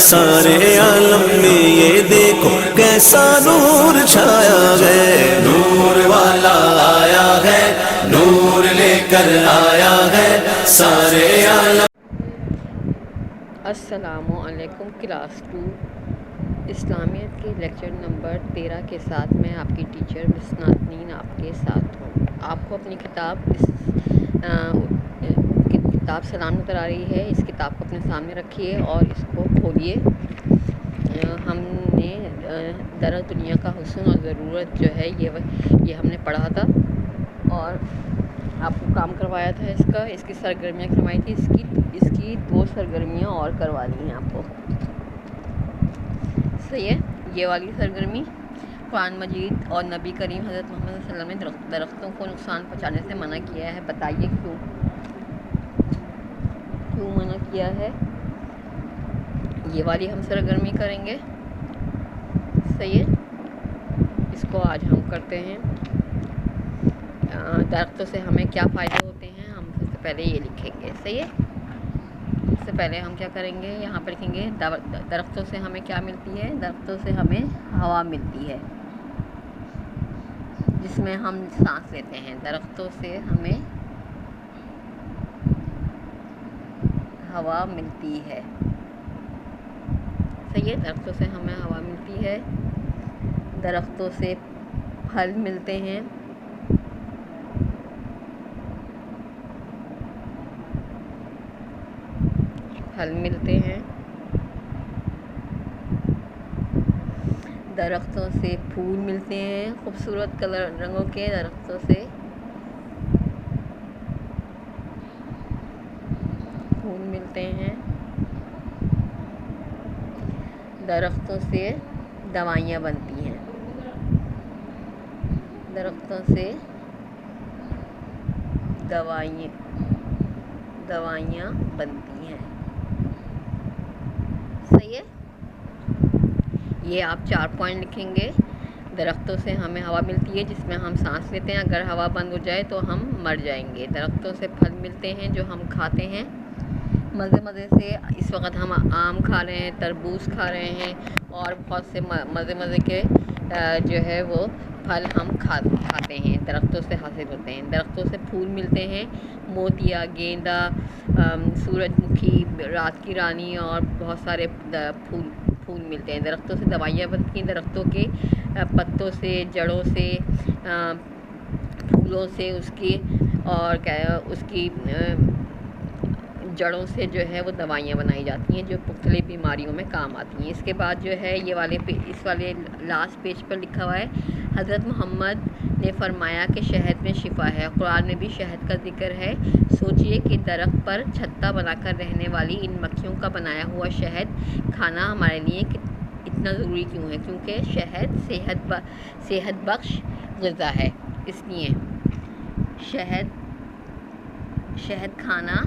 सारे आलम में ये देखो कैसा नूर छाया है। नूर वाला आया है, नूर लेकर आया है सारे आलम। अस्सलामुअलैकुम क्लास 2 इस्लामियत के लेक्चर नंबर 13 के साथ मैं आपकी टीचर मिस नाज़नीन आपके साथ हूँ। आपको अपनी किताब सलाम नज़र आ रही है। इस किताब को अपने सामने रखिए और इसको खोलिए। हमने दरअसल दुनिया का हुस्न और ज़रूरत जो है ये हमने पढ़ा था और आपको काम करवाया था। इसकी सरगर्मियाँ करवाई थी। इसकी 2 सरगर्मियाँ और करवानी हैं आपको। सही है। ये वाली सरगर्मी, कुरान मजीद और नबी करीम हज़रत मोहम्मद सल्लल्लाहु अलैहि वसल्लम ने दरख्तों को नुकसान पहुँचाने से मना किया है। बताइए क्यों मना किया है। ये वाली हम सरगर्मी करेंगे। सही है। इसको आज हम करते हैं। दरख्तों से हमें क्या फ़ायदे होते हैं, हम सबसे पहले ये लिखेंगे। सही है। सबसे पहले हम क्या करेंगे, यहाँ पर लिखेंगे दरख्तों से हमें क्या मिलती है। दरख्तों से हमें हवा मिलती है जिसमें हम सांस लेते हैं। दरख्तों से हमें हवा मिलती है। सही है। दरख्तों से हमें हवा मिलती है। दरख्तों से फल मिलते हैं। फल मिलते हैं। दरख्तों से फूल मिलते हैं, खूबसूरत कलर रंगों के। दरख्तों से फूल मिलते हैं। दरख्तों से दवाइयाँ बनती हैं। दरख्तों से दवाइयाँ बनती हैं। सही है। ये आप 4 पॉइंट लिखेंगे। दरख्तों से हमें हवा मिलती है जिसमें हम सांस लेते हैं। अगर हवा बंद हो जाए तो हम मर जाएंगे। दरख्तों से फल मिलते हैं जो हम खाते हैं मज़े से। इस वक्त हम आम खा रहे हैं, तरबूज खा रहे हैं और बहुत से मज़े के जो है वो फल हम खाते हैं। दरख्तों से हासिल होते हैं। दरख्तों से फूल मिलते हैं, मोतिया, गेंदा, सूरजमुखी, रात की रानी और बहुत सारे फूल मिलते हैं। दरख्तों से दवाइयाँ बनती हैं। दरख्तों के पत्तों से, जड़ों से, फूलों से, उसकी जड़ों से जो है वो दवाइयाँ बनाई जाती हैं जो मुख्तलिफ बीमारियों में काम आती हैं। इसके बाद जो है इस वाले लास्ट पेज पर लिखा हुआ है, हज़रत मोहम्मद ने फरमाया कि शहद में शिफा है। कुरान में भी शहद का जिक्र है। सोचिए कि दरख्त पर छत्ता बनाकर रहने वाली इन मक्खियों का बनाया हुआ शहद खाना हमारे लिए इतना ज़रूरी क्यों है। क्योंकि शहद सेहत बख्श ग़िज़ा है। इसलिए शहद खाना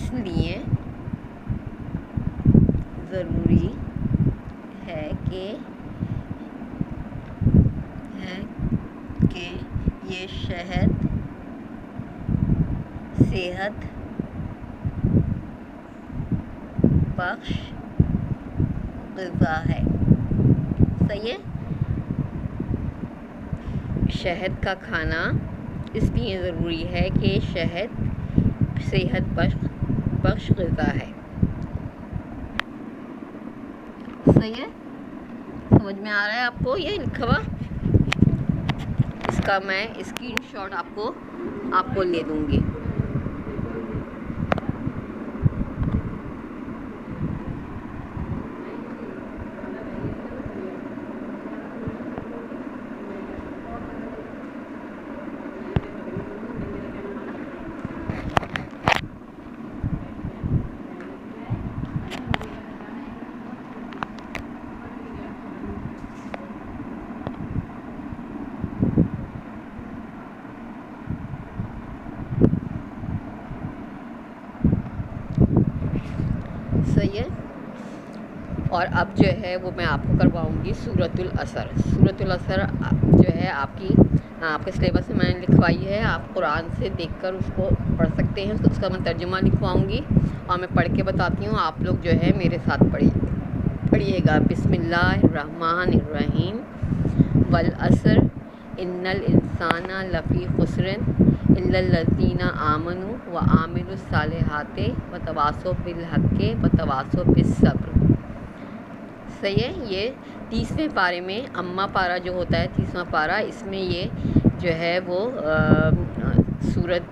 इसलिए ज़रूरी है कि ये शहद सेहत बख्श ग़िज़ा है। सही है। शहद का खाना इसलिए ज़रूरी है कि शहद सेहत बख्श ग़िज़ा है। सही है। समझ में आ रहा है आपको ये लिखा हुआ। इसका मैं स्क्रीनशॉट आपको ले दूँगी। और अब जो है वो मैं आपको करवाऊँगी सूरतुल असर। सूरतुल असर जो है आपके सिलेबस में मैंने लिखवाई है, आप कुरान से देखकर उसको पढ़ सकते हैं। तो उसका मैं तर्जुमा लिखवाऊँगी और मैं पढ़ के बताती हूँ, आप लोग जो है मेरे साथ पढ़िएगा। बिस्मिल्लाहिर्रहमानिर्रहीम। वल असर इन्नल इंसाना लफ़ी खुस्रिन इल्लल्लज़ीना आमनु व आमिलुस सालिहाति व तवासौ बिल हक़्क़ि व तवासौ बिस सब्र। सही है। ये 30वें पारे में अम्मा पारा जो होता है 30वां पारा, इसमें ये जो है वो सूरत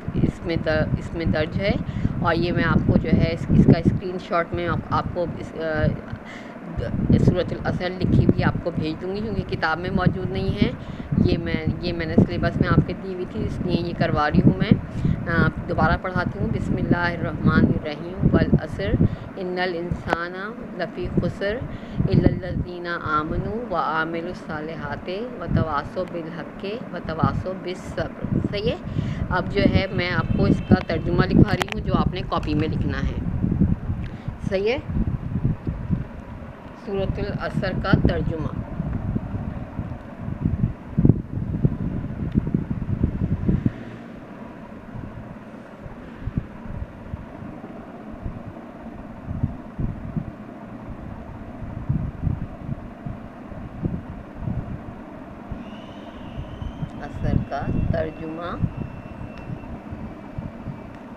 इसमें दर्ज है। और ये मैं आपको जो है इसका स्क्रीनशॉट में आपको सूरतुल असर लिखी हुई आपको भेज दूँगी, क्योंकि किताब में मौजूद नहीं है। ये मैंने सिलेबस में आपके दी हुई थी, इसलिए ये करवा रही हूँ मैं। दोबारा पढ़ाती हूँ। बिस्मिल्लाहिर्रहमानिर्रहीम। वल असर इन्नल इंसाना लफ़ी खुस्र इल्लल्लज़ीना आमनु व आमिलुस सालिहाति व तवासौ बिल हक़्क़ि व तवासौ बिस सब्र। सही है। अब जो है मैं आपको इसका तर्जुमा लिखवा रही हूँ, जो आपने कॉपी में लिखना है। सही है। सूरतुल असर का तर्जुमा। असर का तर्जुमा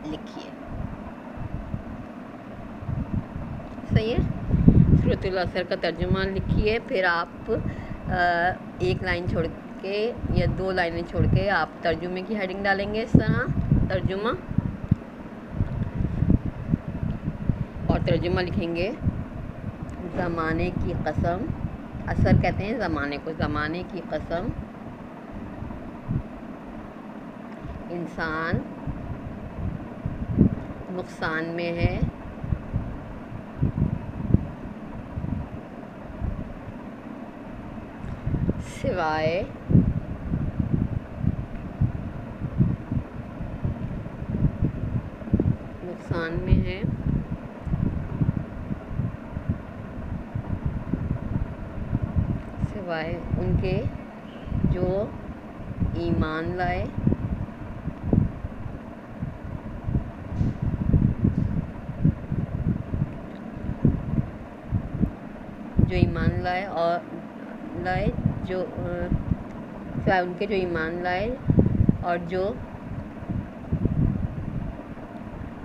लिखिए। सही है। सूरतुल असर का तर्जुमा लिखिए, फिर आप एक लाइन छोड़ के या 2 लाइनें छोड़ के आप तर्जुमे की हेडिंग डालेंगे इस तरह, तर्जुमा, और तर्जुमा लिखेंगे ज़माने की कसम। असर कहते हैं ज़माने को। ज़माने की कसम इंसान नुकसान में है, सिवाय नुकसान में है सिवाय उनके जो ईमान लाए सिवाय उनके जो ईमान लाए और जो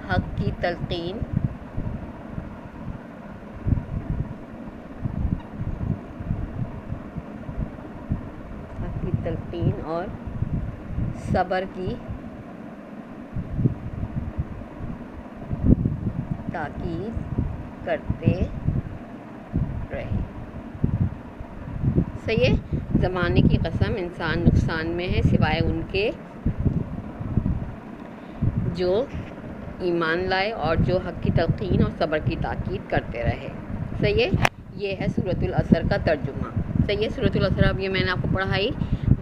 हक़ की तलक़ीन और सब्र की ताकीद करते रहे। सही है। ज़माने की कसम इंसान नुकसान में है, सिवाय उनके जो ईमान लाए और जो हक़ की तलक़ीन और सब्र की ताकीद करते रहे। सही है। ये है सूरतुल असर का तर्जुमा। सही है। सूरतुल असर अब ये मैंने आपको पढ़ाई।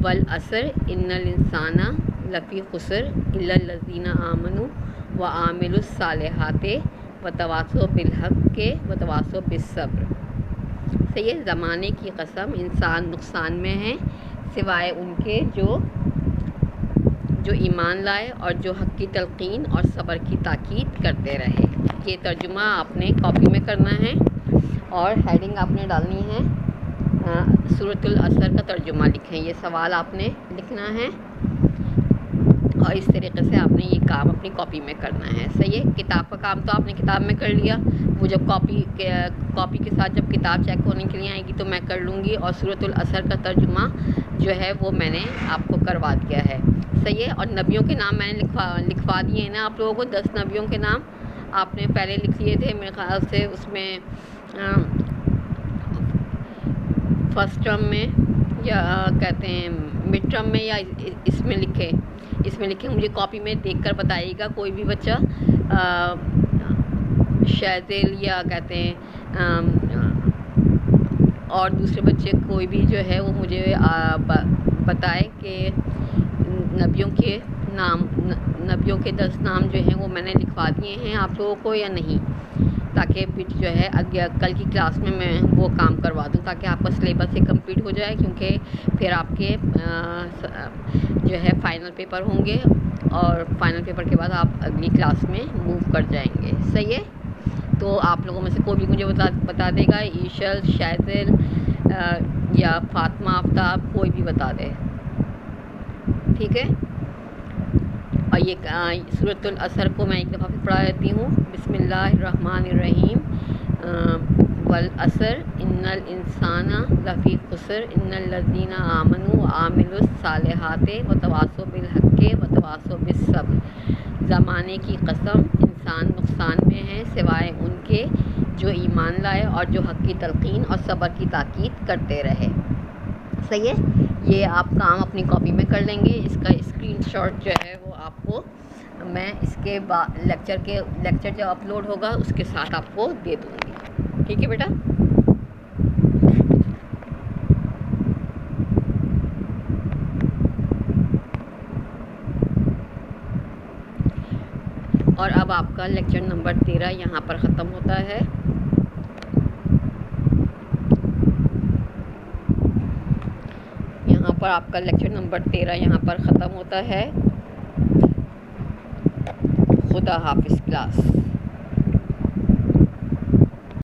वल असर इन्नल इंसाना लफ़ी खुस्र इल्लल्लज़ीना आमनु व आमिलुस सालिहाति व तवासौ बिल हक़्क़ि व तवासौ बिस सब्र। सही है। ज़माने की कसम इंसान नुकसान में है, सिवाय उनके जो ईमान लाए और जो हक़ की तलक़ीन और सब्र की ताकीद करते रहे। ये तर्जुमा आपने कॉपी में करना है और हेडिंग आपने डालनी है सूरतुल असर का तर्जुमा लिखें। ये सवाल आपने लिखना है और इस तरीके से आपने ये काम अपनी कॉपी में करना है। सही है। किताब का काम तो आपने किताब में कर लिया, वो जब कॉपी के साथ जब किताब चेक होने के लिए आएगी तो मैं कर लूँगी। और सूरतुल असर का तर्जुमा जो है वो मैंने आपको करवा दिया है। सही है। और नबियों के नाम मैंने लिखवा दिए हैं ना आप लोगों को। 10 नबियों के नाम आपने पहले लिख लिए थे मेरे ख्याल से, उसमें फर्स्ट टर्म में या कहते हैं मिड टर्म में, या इसमें लिखे मुझे कॉपी में देखकर बताइएगा। कोई भी बच्चा शैज़ेल या कहते हैं और दूसरे बच्चे कोई भी जो है वो मुझे बताए कि नबियों के 10 नाम जो हैं वो मैंने लिखवा दिए हैं आप लोगों को या नहीं। ताकि फिर जो है कल की क्लास में मैं वो काम करवा दूँ, ताकि आपका सिलेबस ही कंप्लीट हो जाए, क्योंकि फिर आपके जो है फ़ाइनल पेपर होंगे और फाइनल पेपर के बाद आप अगली क्लास में मूव कर जाएंगे। सही है। तो आप लोगों में से कोई भी मुझे बता देगा, ईशल, शायदिल या फातिमा आफ्ताब, कोई भी बता दे। ठीक है। और ये सूरतुल असर को मैं एक दफ़ा फिर पढ़ा देती हूँ। बिस्मिल्लाहिर्रहमानिर्रहीम। वल असर इन्नल इंसाना लफ़ी खुसर इन्नल लज़ीना आमनु व आमिलुस सालिहाते व तवासौ बिल हक़्क़ि व तवासौ बिस सब्र। ज़माने की कसम, इंसान नुकसान में है सिवाय उनके जो ईमान लाए और जो हक़ की तलक़ीन और सब्र की ताकीद करते रहे। सही है। ये आप काम अपनी कॉपी में कर लेंगे। इसका स्क्रीनशॉट जो है वो आपको मैं इसके बाद लेक्चर जब अपलोड होगा उसके साथ आपको दे दूँगी। ठीक है बेटा। और अब आपका लेक्चर नंबर 13 यहाँ पर ख़त्म होता है। यहाँ पर आपका लेक्चर नंबर 13 यहाँ पर ख़त्म होता है। खुदा हाफिज़ क्लास।